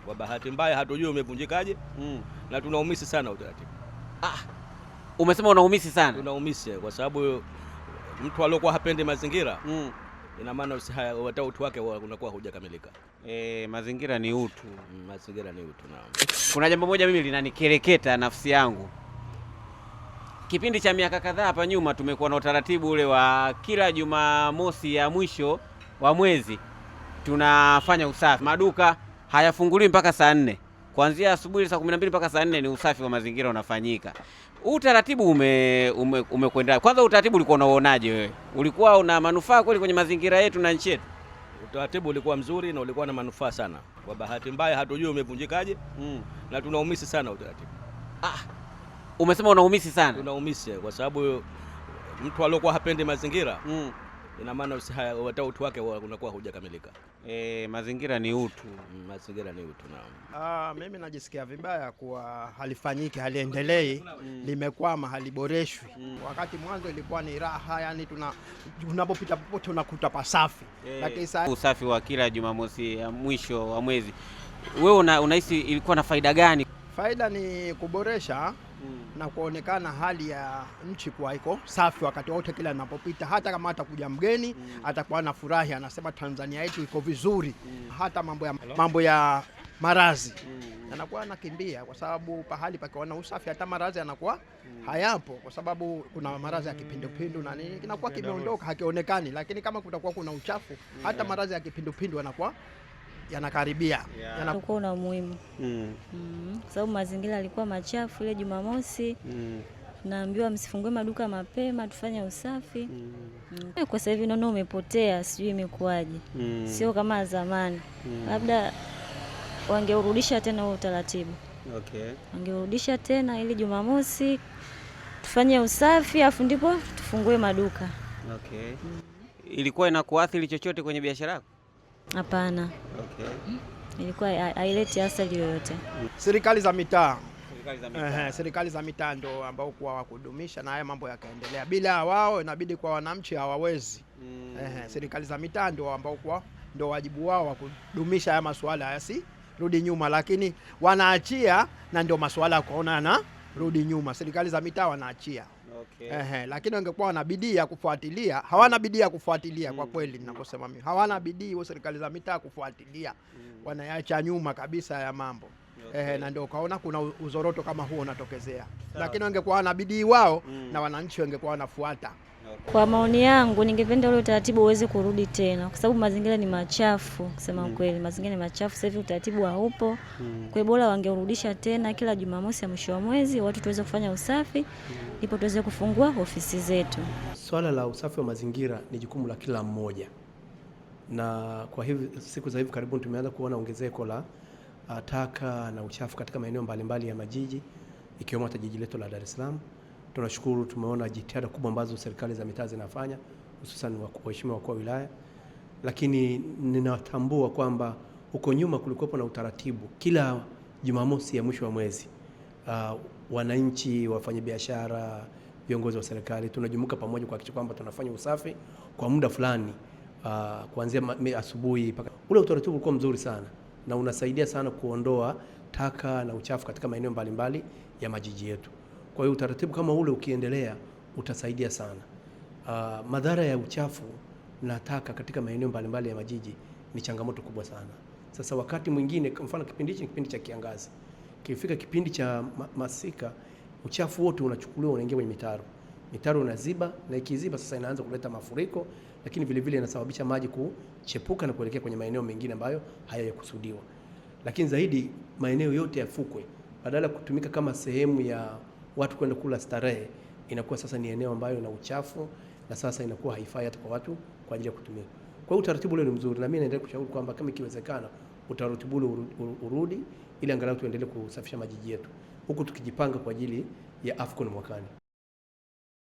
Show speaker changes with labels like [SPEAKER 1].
[SPEAKER 1] Kwa bahati mbaya hatujui umevunjikaje na tunaumisi sana utaratibu.
[SPEAKER 2] Umesema unaumisi sana?
[SPEAKER 1] Tunaumisi kwa sababu mtu aliyokuwa hapendi mazingira ina maana hata utu wake unakuwa hujakamilika.
[SPEAKER 2] Mazingira ni utu.
[SPEAKER 1] Mazingira ni utu, naam.
[SPEAKER 2] Kuna jambo moja mimi linanikereketa nafsi yangu. Kipindi cha miaka kadhaa hapa nyuma tumekuwa na utaratibu ule wa kila Jumamosi ya mwisho wa mwezi tunafanya usafi. Maduka hayafunguliwi mpaka saa 4. Kuanzia asubuhi saa 12 mpaka saa 4 ni usafi wa mazingira unafanyika. Utaratibu umekwenda. Kwanza utaratibu ulikuwa unaonaje wewe? Ulikuwa una manufaa kweli kwenye mazingira yetu na nchi yetu?
[SPEAKER 1] Utaratibu ulikuwa mzuri na ulikuwa na manufaa sana. Kwa bahati mbaya hatujui umevunjikaje na tunaumisi sana utaratibu.
[SPEAKER 2] Umesema unaumisi sana?
[SPEAKER 1] Tunaumisi kwa sababu mtu aliyokuwa hapendi mazingira ina maana hata utu wake unakuwa hujakamilika.
[SPEAKER 2] Mazingira ni utu.
[SPEAKER 1] Mazingira ni utu, naam.
[SPEAKER 3] Mimi najisikia vibaya kuwa halifanyiki, haliendelei, limekwama, haliboreshwi. Wakati mwanzo ilikuwa ni raha, yani tunapopita popote unakuta pasafi. Lakini sasa
[SPEAKER 2] usafi wa kila Jumamosi ya mwisho wa mwezi, wewe unahisi ilikuwa na faida gani?
[SPEAKER 3] Faida ni kuboresha na kuonekana hali ya nchi kuwa iko safi wakati wote kila ninapopita. Hata kama atakuja mgeni atakuwa na furahi, anasema Tanzania yetu iko vizuri. Hata mambo ya marazi yanakuwa anakimbia, kwa sababu pahali pakiwa usafi hata marazi yanakuwa hayapo, kwa sababu kuna marazi ya kipindupindu na nini kinakuwa kimeondoka, hakionekani. Lakini kama kutakuwa kuna uchafu, hata marazi ya kipindupindu yanakuwa yanakaribia.
[SPEAKER 4] Yanakuwa na umuhimu sababu mazingira yalikuwa machafu ile Jumamosi. Naambiwa msifungue maduka mapema, tufanye usafi. Kwa sasa hivi naona umepotea, sijui imekuaje. Sio kama zamani. Labda wangeurudisha tena huo utaratibu. Wangeurudisha tena ili Jumamosi tufanye usafi afu ndipo tufungue maduka.
[SPEAKER 2] Ilikuwa inakuathiri chochote kwenye biashara yako?
[SPEAKER 4] Hapana. Ilikuwa haileti athari yoyote.
[SPEAKER 3] Serikali za mitaa. Serikali za mitaa ndio ambao kwa kudumisha na haya mambo yakaendelea. Bila wao inabidi kwa wananchi hawawezi. Serikali za mitaa ndio ambao kwa ndio wajibu wao wa kudumisha haya masuala yasirudi nyuma, lakini wanaachia na ndio masuala kuona na rudi nyuma. Serikali za mitaa wanaachia. Lakini wangekuwa wana bidii ya kufuatilia, hawana bidii ya kufuatilia kwa kweli ninaposema mimi. Hawana bidii wa serikali za mitaa kufuatilia. Wanaacha nyuma kabisa ya mambo. Na ndio kaona kuna uzoroto kama huo unatokezea. Lakini wangekuwa wana bidii wao na wananchi wangekuwa wanafuata.
[SPEAKER 4] Kwa maoni yangu ningependa ule utaratibu uweze kurudi tena, kwa sababu mazingira ni machafu. Kusema ukweli mazingira ni machafu, sasa hivi utaratibu haupo. Kwa hiyo bora wangeurudisha tena kila Jumamosi ya mwisho wa mwezi, watu tuweze kufanya usafi ndipo tuweze kufungua ofisi zetu.
[SPEAKER 5] Swala la usafi wa mazingira ni jukumu la kila mmoja. Na kwa hivi siku za hivi karibuni tumeanza kuona ongezeko la taka na uchafu katika maeneo mbalimbali ya majiji ikiwemo hata jiji letu la Dar es Salaam. Tunashukuru, tumeona jitihada kubwa ambazo serikali za mitaa zinafanya, hususan waheshimiwa wakuu wa wilaya. Lakini ninatambua kwamba huko nyuma kulikuwa na utaratibu kila Jumamosi ya mwisho wa mwezi, wananchi, wafanyabiashara, viongozi wa serikali tunajumuika pamoja kuhakikisha kwamba tunafanya usafi kwa muda fulani, kuanzia asubuhi mpaka. Ule utaratibu ulikuwa mzuri sana na unasaidia sana kuondoa taka na uchafu katika maeneo mbalimbali ya majiji yetu. Kwa hiyo utaratibu kama ule ukiendelea utasaidia sana. Madhara ya uchafu na taka katika maeneo mbalimbali ya majiji ni changamoto kubwa sana. Sasa wakati mwingine, kwa mfano kipindi hichi ni kipindi cha kiangazi. Kifika kipindi cha masika, uchafu wote unachukuliwa unaingia kwenye mitaro. Mitaro unaziba, na ikiziba sasa inaanza kuleta mafuriko, lakini vile vile inasababisha maji kuchepuka na kuelekea kwenye maeneo mengine ambayo hayakusudiwa. Lakini zaidi maeneo yote ya fukwe badala kutumika kama sehemu ya watu kwenda kula starehe, inakuwa sasa ni eneo ambayo ina uchafu na sasa inakuwa haifai hata kwa watu kwa ajili ya kutumia. Kwa hiyo utaratibu ule ni mzuri na mimi naendelea kushauri kwamba kama ikiwezekana utaratibu ule urudi ili angalau tuendelee kusafisha majiji yetu huku tukijipanga kwa ajili ya AFCON mwakani.